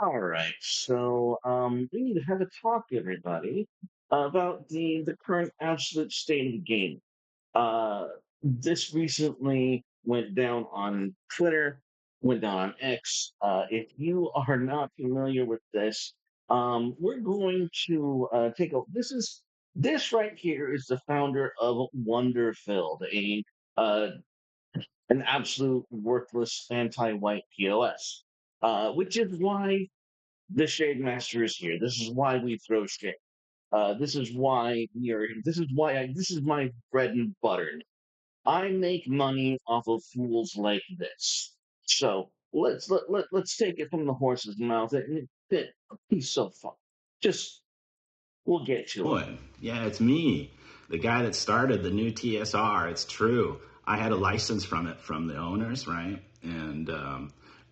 All right, so we need to have a talk, everybody, about the current absolute state of the game. This recently went down on Twitter, went down on X. If you are not familiar with this, we're going to take a. This right here is the founder of Wonderfilled, a uh, an absolute worthless anti-white POS, which is why the Shade Master is here. This is why we throw shade. This is why we are. This is my bread and butter. I make money off of fools like this. So let's take it from the horse's mouth. He's so fun. Just we'll get to it. Boy, yeah, it's me, the guy that started the new TSR. It's true. I had a license from it from the owners, right? And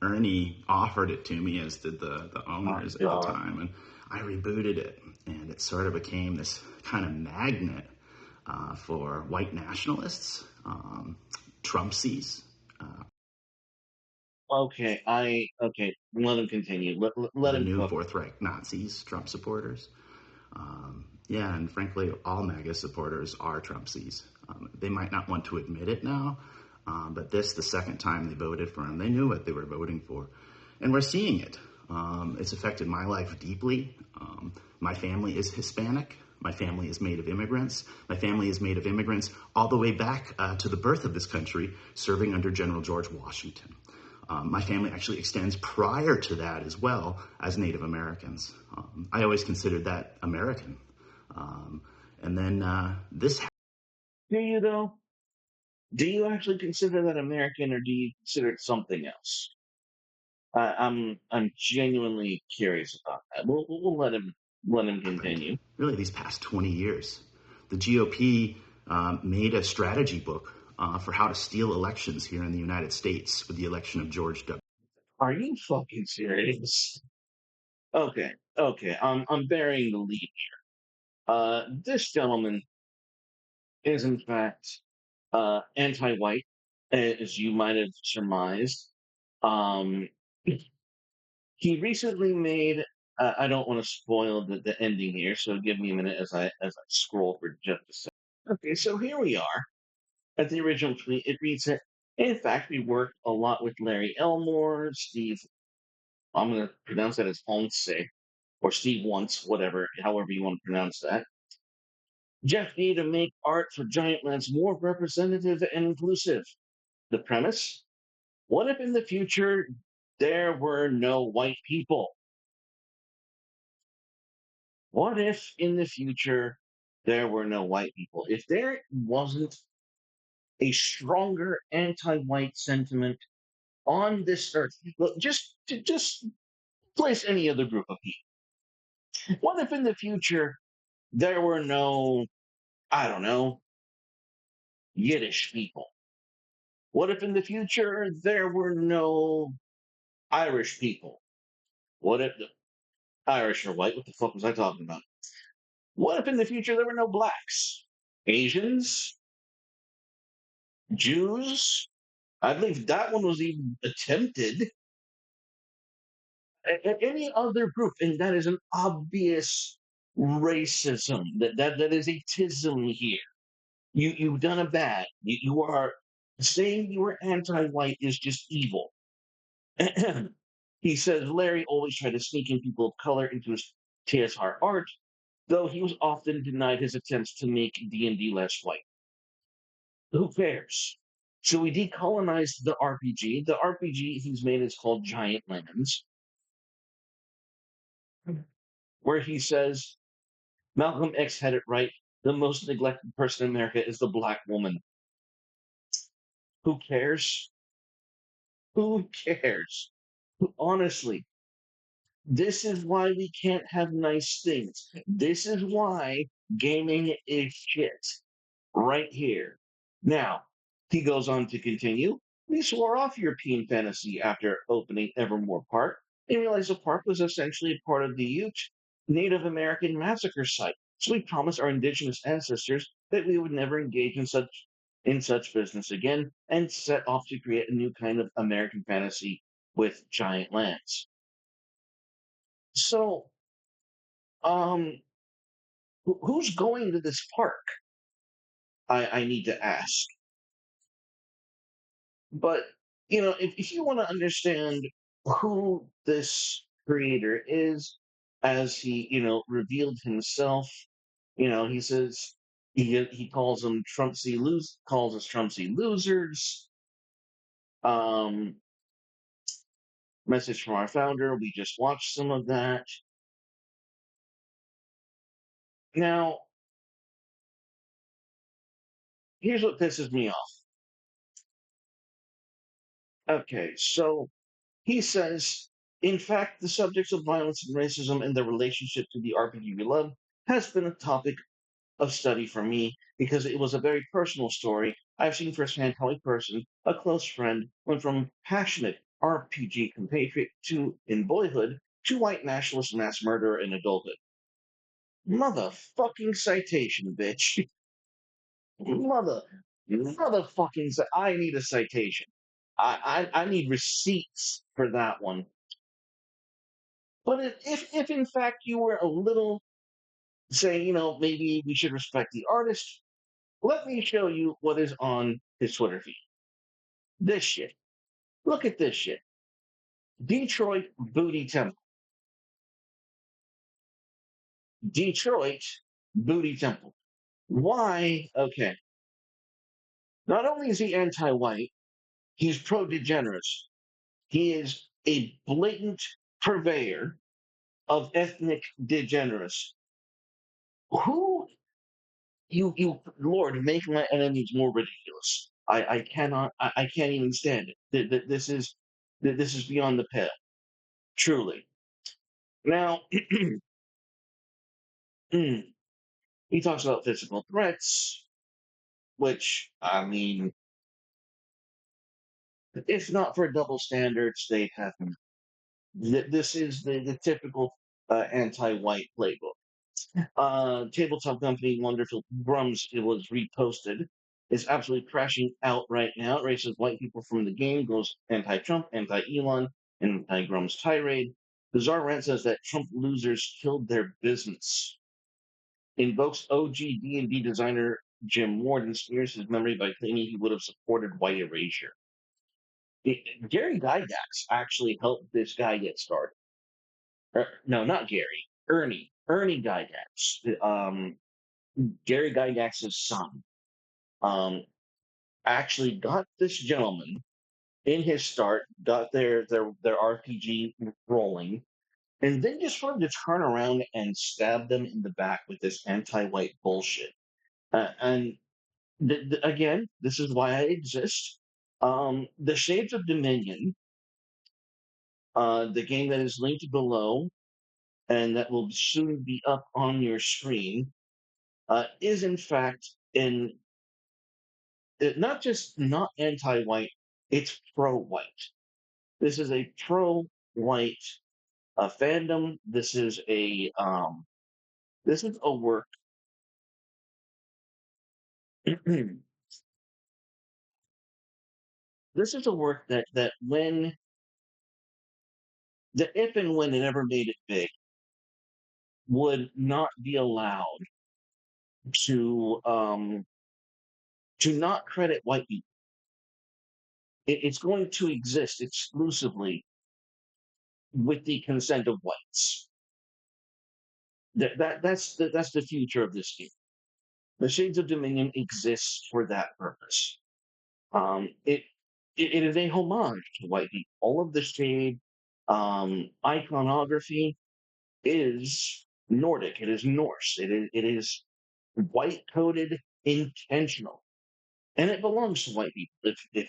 Ernie offered it to me, as did the My owners at the God. time. And I rebooted it, and it sort of became this kind of magnet for white nationalists, Trumpsies, Okay. Let him continue. Let the him new cook. Fourth Reich Nazis, Trump supporters. Yeah, and frankly, all MAGA supporters are Trumpsies. They might not want to admit it now, but this, the second time they voted for him, they knew what they were voting for. And we're seeing it. It's affected my life deeply. My family is Hispanic. My family is made of immigrants. My family is made of immigrants all the way back to the birth of this country, serving under General George Washington. My family actually extends prior to that as well as Native Americans. I always considered that American. Um, and then this. Do you though? Do you actually consider that American, or do you consider it something else? I'm genuinely curious about that. We'll let him Happened continue. really these past 20 years. The GOP made a strategy book for how to steal elections here in the United States with the election of George W. Are you fucking serious? Okay. I'm burying the lead. This gentleman is in fact anti-white, as you might have surmised. Um, he recently made. I don't want to spoil the ending here, so give me a minute as I scroll for just a second. Okay, so here we are at the original tweet. It reads that, in fact, we worked a lot with Larry Elmore, Steve. I'm going to pronounce that as Once, or Steve Once, whatever, however you want to pronounce that. Jeff D to make art for Giant Lands more representative and inclusive. The premise: what if in the future there were no white people? What if in the future there were no white people? If there wasn't a stronger anti-white sentiment on this earth, look, just place any other group of people. What if in the future there were no, I don't know, Yiddish people? What if in the future there were no Irish people? What if the Irish are white? What the fuck was I talking about? What if in the future there were no blacks, Asians, Jews? I believe that one was even attempted. Any other group, and that is an obvious racism. That is a tism here. You've done a bad. You are saying you were anti-white is just evil. He says Larry always tried to sneak in people of color into his TSR art, though he was often denied his attempts to make D&D less white. Who cares? So we decolonized the RPG. The RPG he's made is called Giant Lands, where he says Malcolm X had it right. The most neglected person in America is the black woman. Who cares? Who cares? Honestly, this is why we can't have nice things. This is why gaming is shit. Right here. Now, he goes on to continue. We swore off European fantasy after opening Evermore Park and realized the park was essentially a part of the huge Native American massacre site. So we promised our indigenous ancestors that we would never engage in such business again and set off to create a new kind of American fantasy with giant lands. So, um, who's going to this park? I need to ask. But if you want to understand who this creator is, as he revealed himself, he says he calls them calls us Trumpsy losers. Um, Message from our founder. We just watched some of that. Now, here's what pisses me off. Okay, so he says, in fact, the subjects of violence and racism and their relationship to the RPG we love has been a topic of study for me because it was a very personal story. I've seen firsthand how a person, a close friend, went from passionate RPG compatriot to, in boyhood, to white nationalist mass murderer in adulthood. Motherfucking citation, bitch. Mother, I need a citation. I need receipts for that one. But if in fact you were a little saying, maybe we should respect the artist, let me show you what is on his Twitter feed. This shit. Look at this shit. Detroit Booty Temple. Detroit Booty Temple. Why? Okay. Not only is he anti white, he's pro degeneracy. He is a blatant purveyor of ethnic degeneracy. Who you Lord, make my enemies more ridiculous. I cannot I can't even stand it. This is beyond the pale. Truly. Now he talks about physical threats, which I mean, if not for double standards, they have. This is the typical anti-white playbook. Tabletop company Wonderful Grums, it was reposted, is absolutely crashing out right now. It races white people from the game, goes anti-Trump, anti-Elon, anti-Grums tirade. Bizarre Rant says that Trump losers killed their business. Invokes OG D&D designer Jim Ward and smears his memory by claiming he would have supported white erasure. Gary Gygax actually helped this guy get started. No, not Gary. Ernie. Ernie Gygax. Gary Gygax's son. Um, actually got this gentleman in his start, got their RPG rolling, and then just wanted to turn around and stab them in the back with this anti-white bullshit. And again, this is why I exist. The Shades of Dominion, the game that is linked below and that will soon be up on your screen, is in fact in not just not anti-white, it's pro-white. This is a pro-white fandom. This is a work. This is a work that when that if and when it ever made it big would not be allowed to to not credit white people. It's going to exist exclusively with the consent of whites. That's the future of this game. The Shades of Dominion exists for that purpose. It, it is a homage to white people. All of the shade iconography is Nordic. It is Norse. It is white coded, intentional, and it belongs to white people. If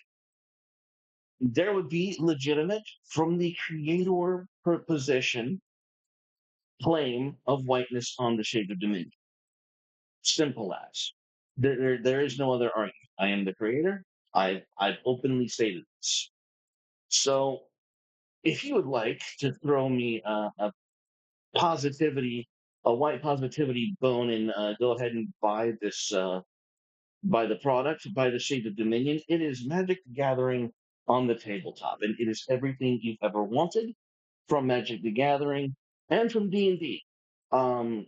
there would be legitimate from the creator position claim of whiteness on the Shade of Dominion. Simple as. There is no other argument. I am the creator. I've openly stated this. So if you would like to throw me positivity, a white positivity bone, and go ahead and buy this, buy the product, buy the Shade of Dominion. It is Magic the Gathering on the tabletop, and it is everything you've ever wanted from Magic the Gathering. and from D&D. Um,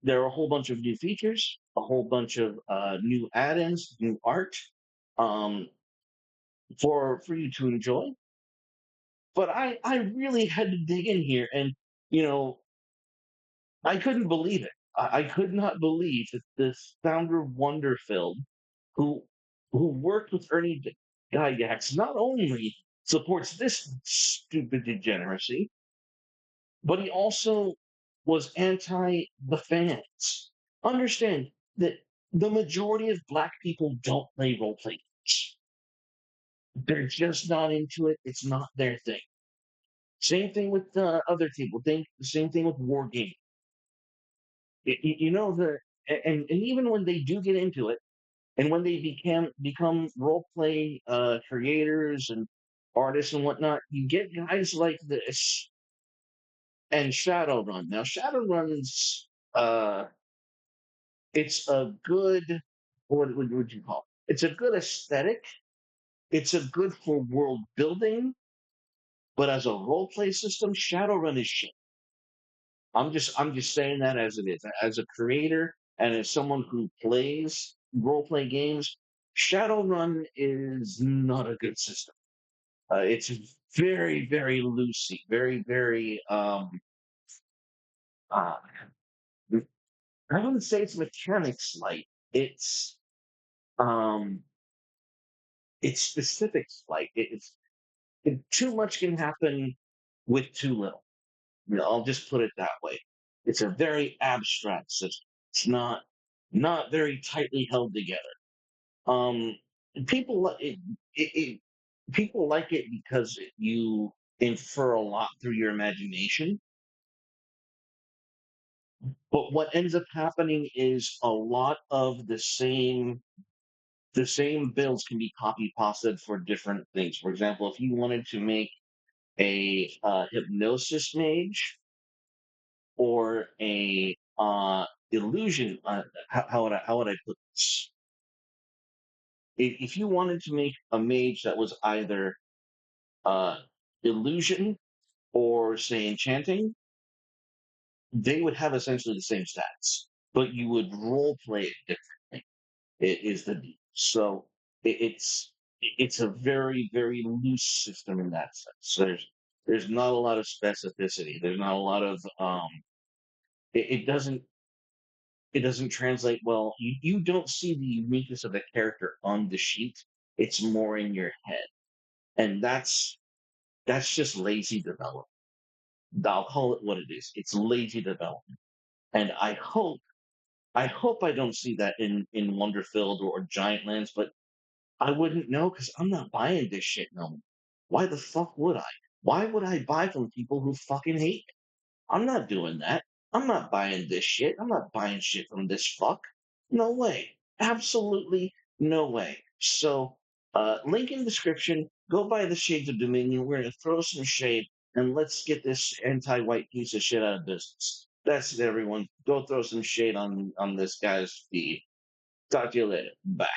there are a whole bunch of new features, a whole bunch of new add-ins, new art um, for you to enjoy. But I really had to dig in here, and you know I couldn't believe it. I could not believe that this founder of Wonderfilled, who who worked with Ernie Gygax, not only supports this stupid degeneracy, but he also was anti the fans. Understand that the majority of black people don't play role play games. They're just not into it. It's not their thing. Same thing with other people. Same thing with war games. You know and even when they do get into it, and when they become role play creators and artists and whatnot, you get guys like this and Shadowrun. Now Shadowrun's it's a good what would you call it? It's a good aesthetic. It's a good for world building, but as a role play system, Shadowrun is shit. I'm just saying that as it is. As a creator and as someone who plays role play games, Shadowrun is not a good system. It's very, very loosey, very, very uh I wouldn't say it's mechanics light. Um it's specifics light. Too much can happen with too little. I'll just put it that way. It's a very abstract system. It's not very tightly held together. Um, people people like it because you infer a lot through your imagination. But what ends up happening is a lot of the same builds can be copy pasted for different things. For example, if you wanted to make a hypnosis mage or a illusion. How would I put this? If you wanted to make a mage that was either uh, illusion or say enchanting, they would have essentially the same stats, but you would role play it differently. It is the deal. So it's a very very loose system in that sense. There's not a lot of specificity. There's not a lot of it doesn't translate well. You don't see the uniqueness of the character on the sheet. It's more in your head. And that's just lazy development. I'll call it what it is. It's lazy development. And I hope I don't see that in Wonderfilled or Giant Lands, but I wouldn't know because I'm not buying this shit no more. Why the fuck would I? Why would I buy from people who fucking hate me? I'm not doing that. I'm not buying this shit. I'm not buying shit from this fuck. No way. Absolutely no way. So, link in description. Go buy the Shades of Dominion. We're gonna throw some shade and let's get this anti-white piece of shit out of business. That's it, everyone. Go throw some shade on this guy's feed. Talk to you later. Bye.